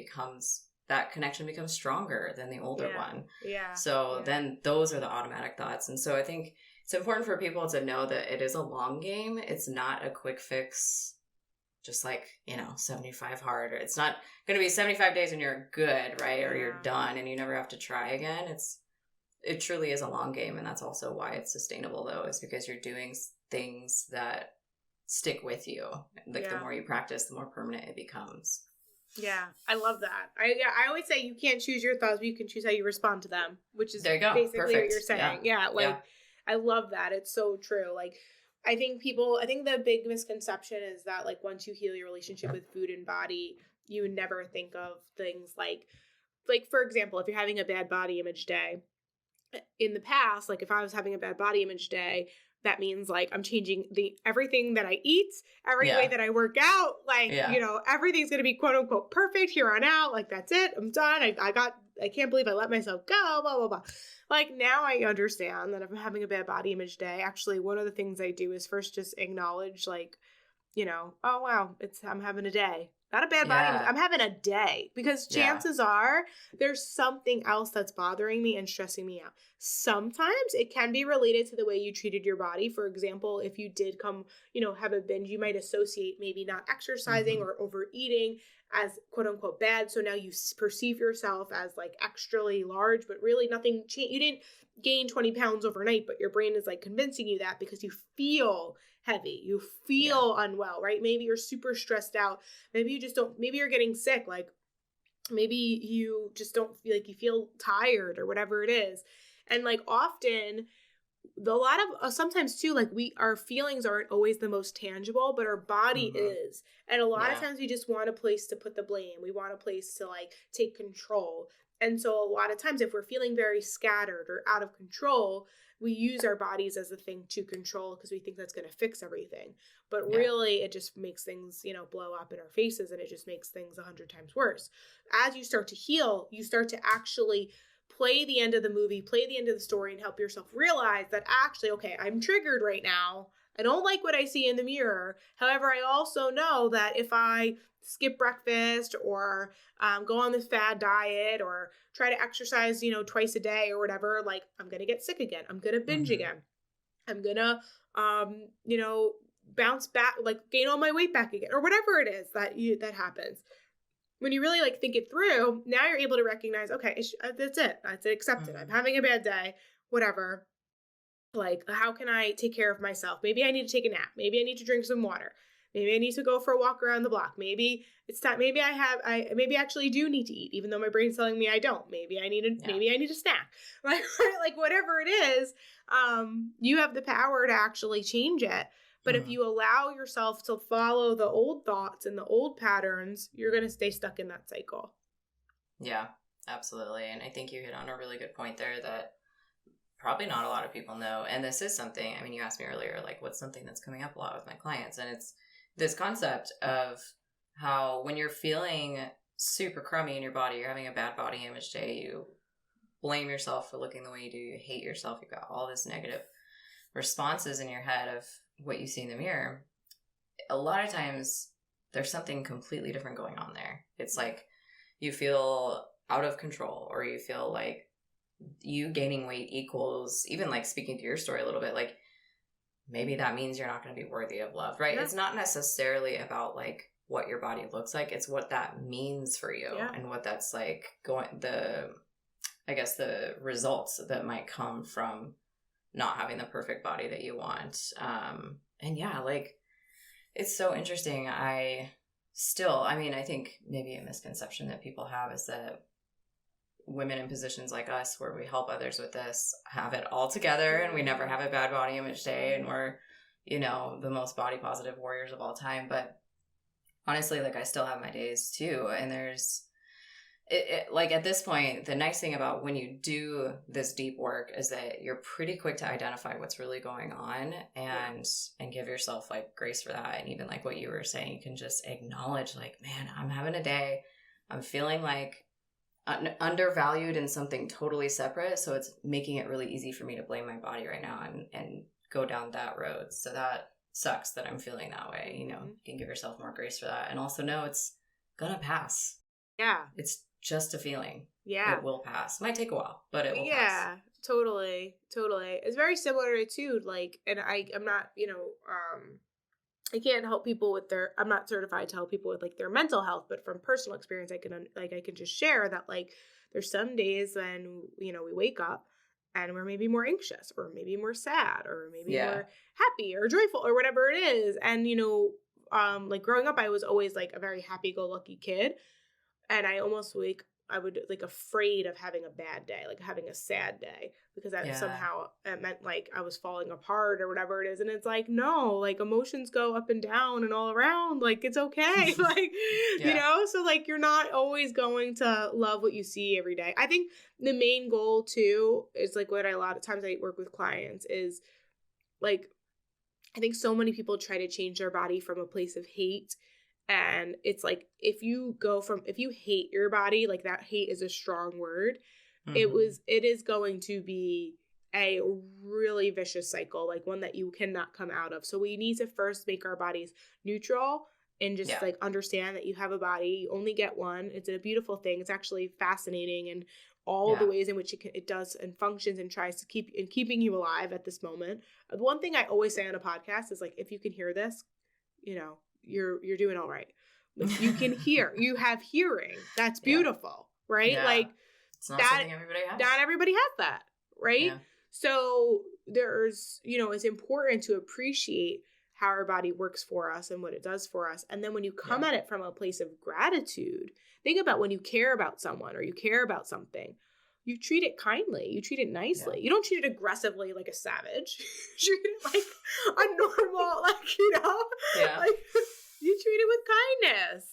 that connection becomes stronger than the older one. Yeah. So then those are the automatic thoughts. And so I think it's important for people to know that it is a long game. It's not a quick fix, just like, 75 hard, or it's not going to be 75 days when you're good, right? Or you're done and you never have to try again. It truly is a long game, and that's also why it's sustainable, though, is because you're doing things that stick with you. Like the more you practice, the more permanent it becomes. Yeah, I love that. I always say you can't choose your thoughts, but you can choose how you respond to them, which is basically Perfect. What you're saying. Yeah, I love that. It's so true. Like, I think the big misconception is that, like, once you heal your relationship with food and body, you would never think of things like, for example, if you're having a bad body image day, in the past, like if I was having a bad body image day, that means like I'm changing everything that I eat, every way that I work out, like, everything's going to be quote unquote perfect here on out. Like, that's it. I'm done. I can't believe I let myself go, blah, blah, blah. Like, now I understand that if I'm having a bad body image day, actually one of the things I do is first just acknowledge, like, oh, wow, I'm having a day. Not a bad body. I'm having a day, because chances are there's something else that's bothering me and stressing me out. Sometimes it can be related to the way you treated your body. For example, if you did have a binge, you might associate maybe not exercising or overeating as quote unquote bad. So now you perceive yourself as like extrally large, but really nothing changed. You didn't gain 20 pounds overnight, but your brain is like convincing you that because you feel heavy, you feel unwell, right? Maybe you're super stressed out. Maybe you're getting sick. Like, maybe you just don't feel like you feel tired or whatever it is. And like often, sometimes too, like our feelings aren't always the most tangible, but our body is. And a lot of times we just want a place to put the blame. We want a place to like take control. And so a lot of times if we're feeling very scattered or out of control, we use our bodies as a thing to control because we think that's going to fix everything. But really, it just makes things, blow up in our faces, and it just makes things 100 times worse. As you start to heal, you start to actually play the end of the movie, play the end of the story, and help yourself realize that actually, okay, I'm triggered right now. I don't like what I see in the mirror. However, I also know that if I skip breakfast or go on this fad diet or try to exercise, twice a day or whatever, like I'm going to get sick again. I'm going to binge again. I'm going to, bounce back, like gain all my weight back again or whatever it is that happens. When you really like think it through, now you're able to recognize, okay, that's it. That's accepted. I'm having a bad day, whatever. Like, how can I take care of myself? Maybe I need to take a nap. Maybe I need to drink some water. Maybe I need to go for a walk around the block. Maybe it's time. Maybe I actually do need to eat, even though my brain's telling me I don't. Maybe I need a snack. Right? Like whatever it is, you have the power to actually change it. But if you allow yourself to follow the old thoughts and the old patterns, you're going to stay stuck in that cycle. Yeah, absolutely. And I think you hit on a really good point there that probably not a lot of people know. And this is something, I mean, you asked me earlier, like what's something that's coming up a lot with my clients. And it's this concept of how when you're feeling super crummy in your body, you're having a bad body image day, you blame yourself for looking the way you do, you hate yourself, you've got all this negative responses in your head of what you see in the mirror. A lot of times there's something completely different going on there. It's like you feel out of control, or you feel like you gaining weight equals, even like speaking to your story a little bit, like maybe that means you're not going to be worthy of love, right? Yeah. It's not necessarily about like what your body looks like. It's what that means for you and what that's like the results that might come from not having the perfect body that you want. And yeah, like it's so interesting. I think maybe a misconception that people have is that women in positions like us where we help others with this have it all together and we never have a bad body image day and we're, the most body positive warriors of all time. But honestly, like I still have my days too. And there's like at this point, the nice thing about when you do this deep work is that you're pretty quick to identify what's really going on and give yourself like grace for that. And even like what you were saying, you can just acknowledge like, man, I'm having a day. I'm feeling like undervalued in something totally separate. So it's making it really easy for me to blame my body right now and go down that road. So that sucks that I'm feeling that way. You can give yourself more grace for that. And also know it's gonna pass. Yeah. It's just a feeling. Yeah. It will pass. Might take a while, but it will pass. Yeah, totally. It's very similar to, like, and I'm not, I can't help people with I'm not certified to help people with, like, their mental health, but from personal experience, I can just share that, like, there's some days when, we wake up and we're maybe more anxious or maybe more sad or maybe more happy or joyful or whatever it is. And, like, growing up, I was always, like, a very happy-go-lucky kid. And I almost, like, I would, like, afraid of having a bad day, like having a sad day, because that somehow it meant, like, I was falling apart or whatever it is. And it's like, no, like, emotions go up and down and all around. Like, it's okay. Like, so, like, you're not always going to love what you see every day. I think the main goal too is, like, what a lot of times I work with clients is, like, I think so many people try to change their body from a place of hate. And it's like, if you hate your body, like, that hate is a strong word. Mm-hmm. It is going to be a really vicious cycle, like one that you cannot come out of. So we need to first make our bodies neutral and just like understand that you have a body, you only get one. It's a beautiful thing. It's actually fascinating, and all the ways in which it does and functions and tries to keeping you alive at this moment. One thing I always say on a podcast is, like, if you can hear this, you're doing all right. Like, you can hear, you have hearing. That's beautiful, right? Yeah. Like, it's not something everybody has. Not everybody has that, right? Yeah. So there's, it's important to appreciate how our body works for us and what it does for us. And then when you come at it from a place of gratitude, think about when you care about someone or you care about something, you treat it kindly. You treat it nicely. Yeah. You don't treat it aggressively like a savage. You treat it like a normal, like, like, you treat it with kindness,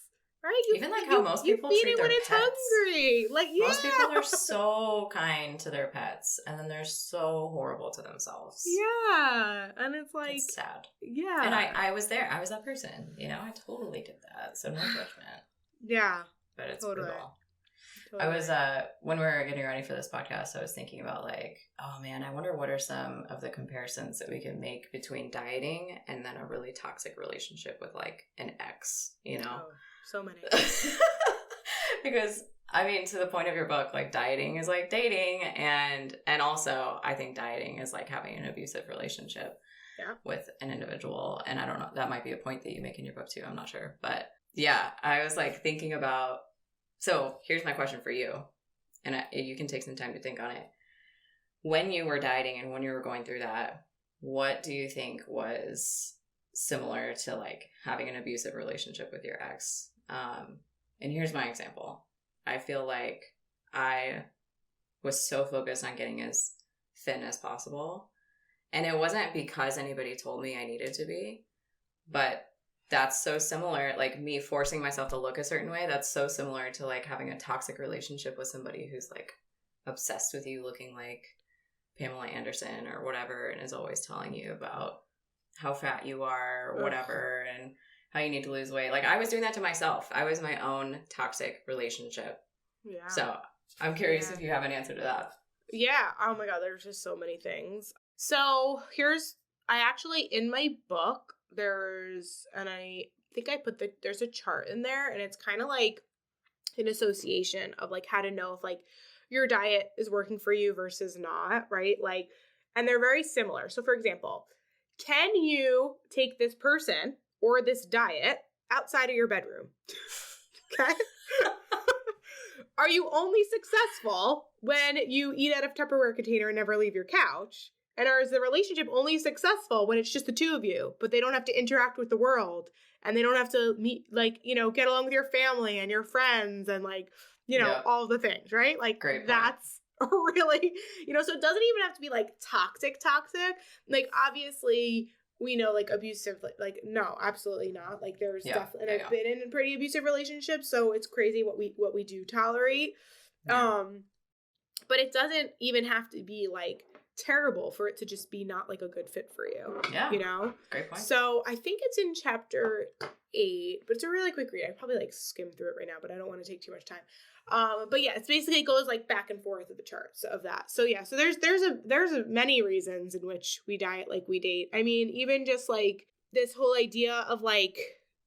right? Even like how most people treat their pets. You feed it when it's hungry. Like, most people are so kind to their pets, and then they're so horrible to themselves. Yeah, and it's like, it's sad. Yeah, and I was there. I was that person. I totally did that. So no judgment. Yeah, but it's brutal. I was, when we were getting ready for this podcast, I was thinking about, like, oh man, I wonder what are some of the comparisons that we can make between dieting and then a really toxic relationship with, like, an ex, Oh, so many. Because, I mean, to the point of your book, like, dieting is like dating, and also I think dieting is like having an abusive relationship with an individual. And I don't know, that might be a point that you make in your book too, I'm not sure. But yeah, I was, like, thinking about, so here's my question for you, and you can take some time to think on it. When you were dieting and when you were going through that, what do you think was similar to, like, having an abusive relationship with your ex? And here's my example. I feel like I was so focused on getting as thin as possible. And it wasn't because anybody told me I needed to be, but that's so similar, like, me forcing myself to look a certain way, that's so similar to, like, having a toxic relationship with somebody who's, like, obsessed with you looking like Pamela Anderson or whatever, and is always telling you about how fat you are or whatever, and how you need to lose weight. Like, I was doing that to myself. I was my own toxic relationship. Yeah. So I'm curious if you have an answer to that. Yeah. Oh my God, there's just so many things. So I actually, in my book, I think I put there's a chart in there, and it's kind of like an association of, like, how to know if, like, your diet is working for you versus not, right? Like, and they're very similar. So for example, can you take this person or this diet outside of your bedroom? Okay. Are you only successful when you eat out of Tupperware container and never leave your couch? And is the relationship only successful when it's just the two of you, but they don't have to interact with the world, and they don't have to meet, like, get along with your family and your friends and, like, all the things, right? Like, great point. That's really, so it doesn't even have to be, like, toxic. Like, obviously, we know, like, abusive, like, no, absolutely not. Like, there's definitely, and I've been in pretty abusive relationships, so it's crazy what we do tolerate. Yeah. But it doesn't even have to be, like, terrible for it to just be not like a good fit for you. Yeah. You know? Great point. So I think it's in chapter 8, but it's a really quick read. I probably like skim through it right now, but I don't want to take too much time. But yeah, it's basically, it goes like back and forth of the charts of that. So yeah, so there's many reasons in which we diet like we date. I mean, even just like this whole idea of like,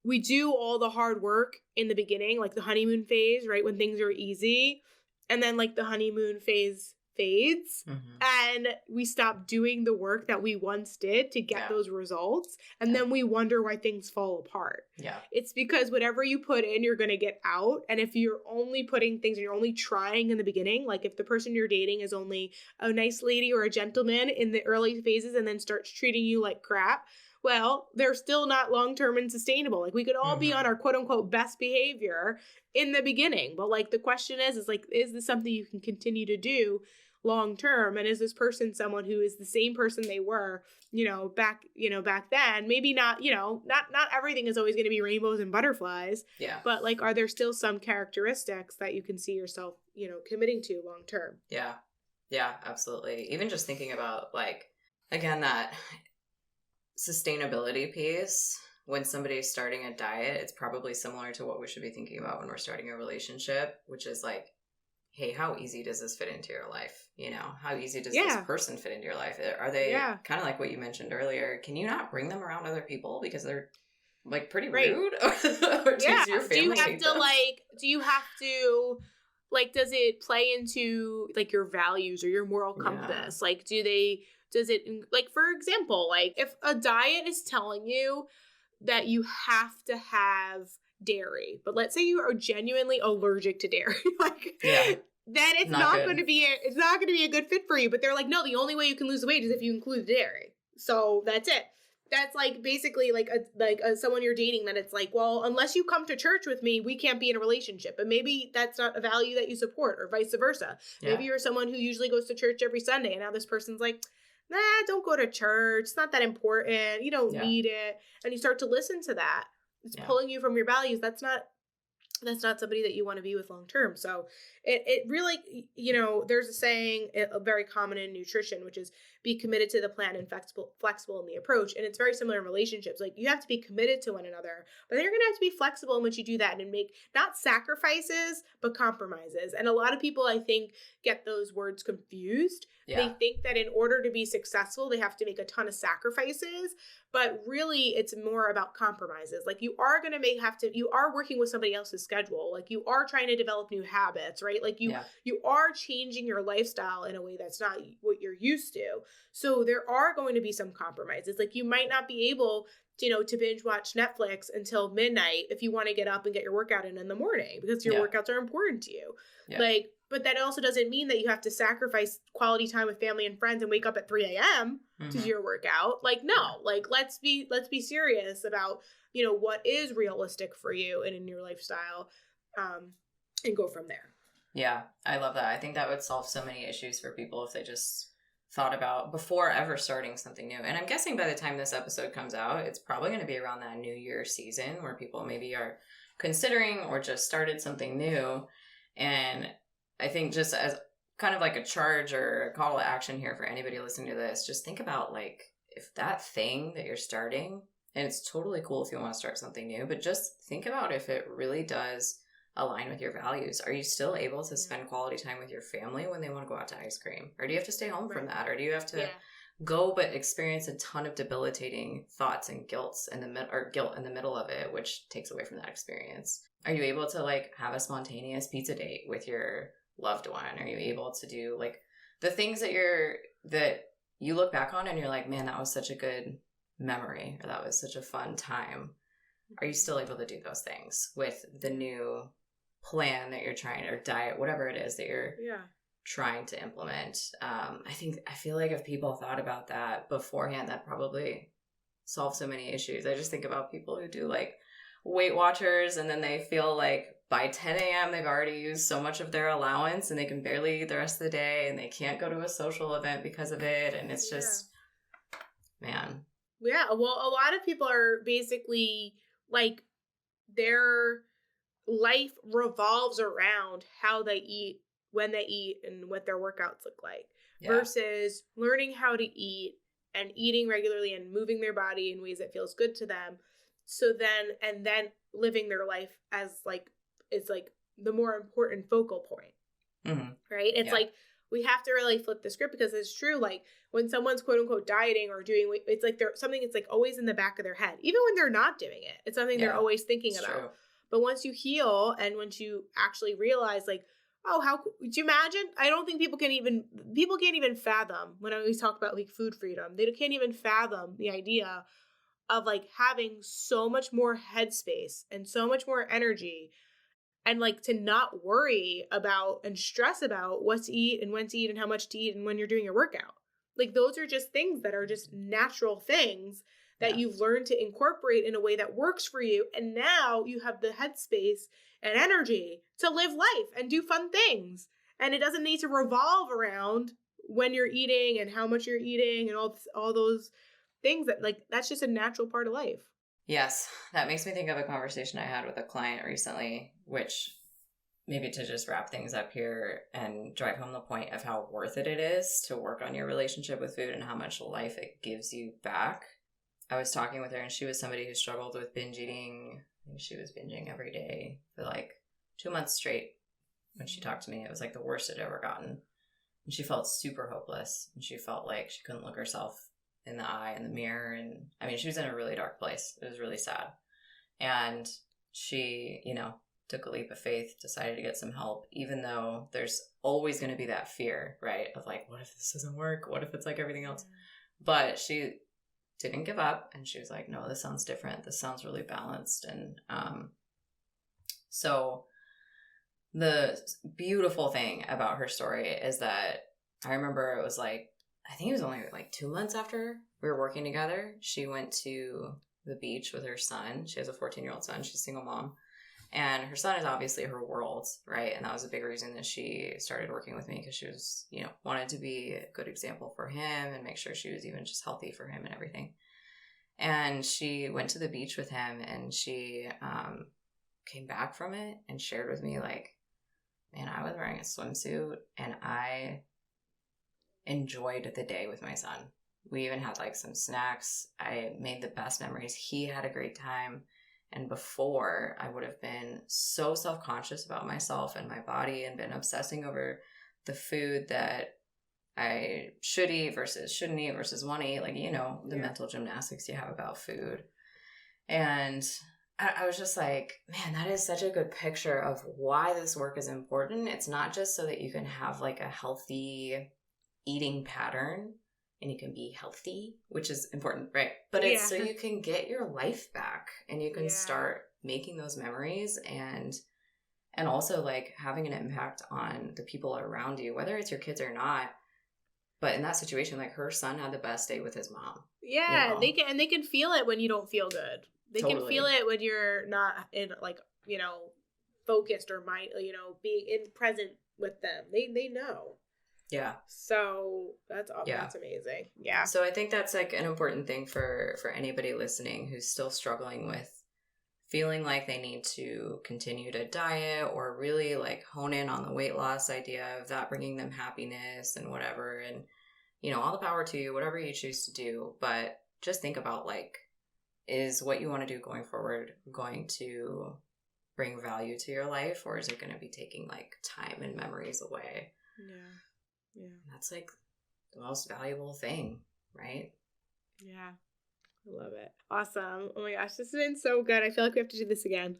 we do all the hard work in the beginning, like the honeymoon phase, right? When things are easy. And then like the honeymoon phase fades and we stop doing the work that we once did to get those results. And then we wonder why things fall apart. Yeah. It's because whatever you put in, you're going to get out. And if you're only putting things and you're only trying in the beginning, like if the person you're dating is only a nice lady or a gentleman in the early phases and then starts treating you like crap, well, they're still not long-term and sustainable. Like we could all be on our quote unquote best behavior in the beginning. But like the question is like, is this something you can continue to do long-term? And is this person someone who is the same person they were, back then? Maybe not, not everything is always going to be rainbows and butterflies. Yeah. But like, are there still some characteristics that you can see yourself, committing to long-term? Yeah. Yeah, absolutely. Even just thinking about like, again, that sustainability piece, when somebody's starting a diet, it's probably similar to what we should be thinking about when we're starting a relationship, which is like, hey, how easy does this fit into your life? How easy does this person fit into your life? Are they kind of like what you mentioned earlier? Can you not bring them around other people because they're like pretty rude? Or does your family do you have to like, does it play into like your values or your moral compass? Like, does it, like, for example, like if a diet is telling you that you have to have dairy, but let's say you are genuinely allergic to dairy, then it's not going to be a good fit for you. But they're like, no, the only way you can lose the weight is if you include dairy. So that's it. That's like basically like someone you're dating that it's like, well, unless you come to church with me, we can't be in a relationship. But maybe that's not a value that you support, or vice versa. Yeah. Maybe you're someone who usually goes to church every Sunday, and now this person's like, nah, don't go to church. It's not that important. You don't need it. And you start to listen to that. It's pulling you from your values. That's not somebody that you want to be with long term. So it really, there's a saying, very common in nutrition, which is be committed to the plan and flexible in the approach. And it's very similar in relationships. Like you have to be committed to one another, but then you're going to have to be flexible in which you do that and make not sacrifices, but compromises. And a lot of people, I think, get those words confused. Yeah. They think that in order to be successful, they have to make a ton of sacrifices, but really it's more about compromises. Like you are going to you are working with somebody else's schedule. Like you are trying to develop new habits, right? Like you are changing your lifestyle in a way that's not what you're used to. So there are going to be some compromises. Like you might not be able to binge watch Netflix until midnight if you want to get up and get your workout in the morning because your workouts are important to you. Yeah. But that also doesn't mean that you have to sacrifice quality time with family and friends and wake up at 3 a.m. to do your workout. Like, no, like let's be serious about, what is realistic for you and in your lifestyle, and go from there. Yeah, I love that. I think that would solve so many issues for people if they just thought about before ever starting something new. And I'm guessing by the time this episode comes out, it's probably going to be around that New Year season where people maybe are considering or just started something new. And I think just as kind of like a charge or a call to action here for anybody listening to this, just think about like if that thing that you're starting, and it's totally cool if you want to start something new, but just think about if it really does align with your values. Are you still able to spend quality time with your family when they want to go out to ice cream? Or do you have to stay home from that? Or do you have to go but experience a ton of debilitating thoughts and guilt in the middle of it, which takes away from that experience? Are you able to like have a spontaneous pizza date with your loved one? Are you able to do like the things that you look back on and you're like, man, that was such a good memory, or that was such a fun time? Are you still able to do those things with the new plan that you're trying, or diet, whatever it is that you're trying to implement? I feel like if people thought about that beforehand, that probably solve so many issues. I just think about people who do like Weight Watchers, and then they feel like by 10 a.m. they've already used so much of their allowance and they can barely eat the rest of the day, and they can't go to a social event because of it. And it's just, man. Yeah, well, a lot of people are basically like their life revolves around how they eat, when they eat, and what their workouts look like, versus learning how to eat and eating regularly and moving their body in ways that feels good to them. So then living their life as like, it's like the more important focal point, right? It's like, we have to really flip the script, because it's true. Like when someone's quote unquote dieting or doing, it's like they're something, it's like always in the back of their head, even when they're not doing it. It's something they're always thinking about. True. But once you heal and once you actually realize like, oh, how do you imagine? I don't think people can't even fathom, when I always talk about like food freedom, they can't even fathom the idea of like having so much more headspace and so much more energy, and like to not worry about and stress about what to eat and when to eat and how much to eat and when you're doing your workout. Like those are just things that are just natural things that you've learned to incorporate in a way that works for you. And now you have the headspace and energy to live life and do fun things. And it doesn't need to revolve around when you're eating and how much you're eating and all those things that like, that's just a natural part of life. Yes, that makes me think of a conversation I had with a client recently, which maybe to just wrap things up here and drive home the point of how worth it is to work on your relationship with food and how much life it gives you back. I was talking with her, and she was somebody who struggled with binge eating. I think she was binging every day for like 2 months straight. When she talked to me, it was like the worst it had ever gotten. And she felt super hopeless, and she felt like she couldn't look herself in the eye in the mirror. And I mean, she was in a really dark place. It was really sad. And she, took a leap of faith, decided to get some help, even though there's always going to be that fear, right? Of like, what if this doesn't work? What if it's like everything else? But she didn't give up, and she was like, no, this sounds different. This sounds really balanced. And so the beautiful thing about her story is that I remember it was like, I think it was only like 2 months after we were working together, she went to the beach with her son. She has a 14-year-old son. She's a single mom. And her son is obviously her world, right? And that was a big reason that she started working with me, because she was, wanted to be a good example for him and make sure she was even just healthy for him and everything. And she went to the beach with him, and she came back from it and shared with me like, man, I was wearing a swimsuit and I enjoyed the day with my son. We even had like some snacks. I made the best memories. He had a great time. And before, I would have been so self-conscious about myself and my body and been obsessing over the food that I should eat versus shouldn't eat versus want to eat. Like, the mental gymnastics you have about food. And I was just like, man, that is such a good picture of why this work is important. It's not just so that you can have like a healthy eating pattern and you can be healthy, which is important, right? But it's so you can get your life back and you can start making those memories and also like having an impact on the people around you, whether it's your kids or not. But in that situation, like her son had the best day with his mom. Yeah, they can feel it when you don't feel good. They can feel it when you're not in like, focused or mind, being in present with them. They know. Yeah. So that's amazing. Yeah. So I think that's like an important thing for anybody listening who's still struggling with feeling like they need to continue to diet or really like hone in on the weight loss idea of that bringing them happiness and whatever. And, all the power to you, whatever you choose to do. But just think about like, is what you want to do going forward going to bring value to your life, or is it going to be taking like time and memories away? Yeah. That's like the most valuable thing, right? Yeah. I love it. Awesome. Oh my gosh, this has been so good. I feel like we have to do this again.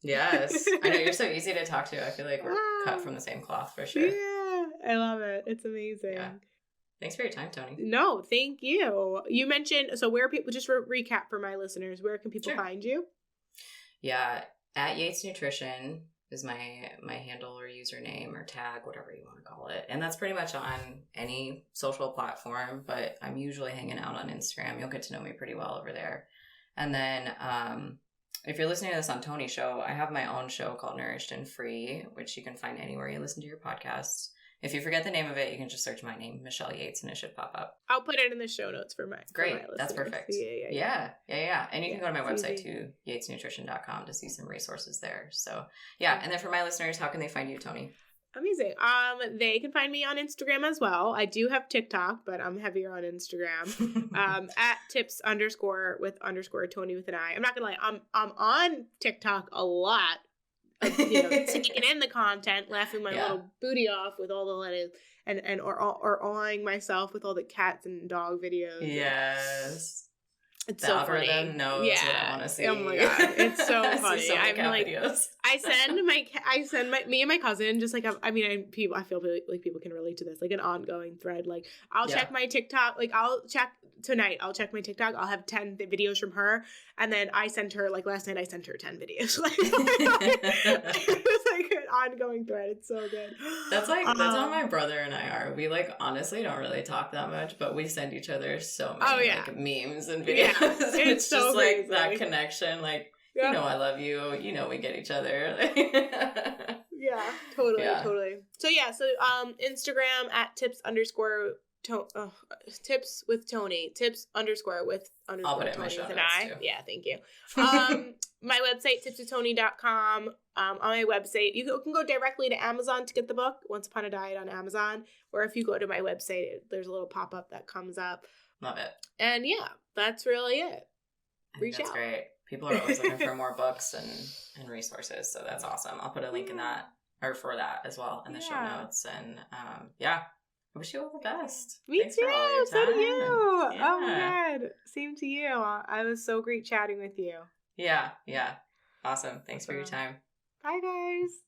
Yes. I know you're so easy to talk to. I feel like we're cut from the same cloth for sure. Yeah. I love it. It's amazing. Yeah. Thanks for your time, Toni. No, thank you. You mentioned, so where people, just recap for my listeners, where can people find you? Yeah. At Yates Nutrition is my handle or username or tag, whatever you want to call it. And that's pretty much on any social platform, but I'm usually hanging out on Instagram. You'll get to know me pretty well over there. And then if you're listening to this on Toni's show, I have my own show called Nourished and Free, which you can find anywhere you listen to your podcasts. If you forget the name of it, you can just search my name, Michelle Yates, and it should pop up. I'll put it in the show notes for my Great. For my That's perfect. Yeah. And you can go to my website too, yatesnutrition.com, to see some resources there. So, yeah. And then for my listeners, how can they find you, Toni? Amazing. They can find me on Instagram as well. I do have TikTok, but I'm heavier on Instagram. At tips_with_Toni with an I. I'm not gonna lie, I'm on TikTok a lot. Taking in the content, laughing my little booty off with all the letters, or awing myself with all the cats and dog videos. Yes. It's the so algorithm funny. knows what I want to see. Oh my god, it's so funny. So I'm like, videos. I send me and my cousin just like I feel like people can relate to this, like an ongoing thread. Like I'll check my TikTok, like I'll check tonight. I'll check my TikTok. I'll have 10 videos from her, and then I sent her like last night. I sent her 10 videos. Like it's like an ongoing thread. It's so good. That's how my brother and I are. We like honestly don't really talk that much, but we send each other so many like memes and videos. Yeah, it's so just like that connection. Like I love you. We get each other. Yeah, totally. So Instagram at tips with Toni. Tips _with_Toni with an I. Too. Yeah, thank you. My website, tipswithtoni.com. On my website, you can go directly to Amazon to get the book, Once Upon a Diet on Amazon. Or if you go to my website, there's a little pop-up that comes up. Love it. And yeah, that's really it. Reach out. That's great. People are always looking for more books and resources, so that's awesome. I'll put a link in that, or for that as well, in the show notes. And I wish you all the best. Me too. So do you. Oh my god. Same to you. I was so great chatting with you. Yeah. Awesome. Thanks for your time. Bye, guys.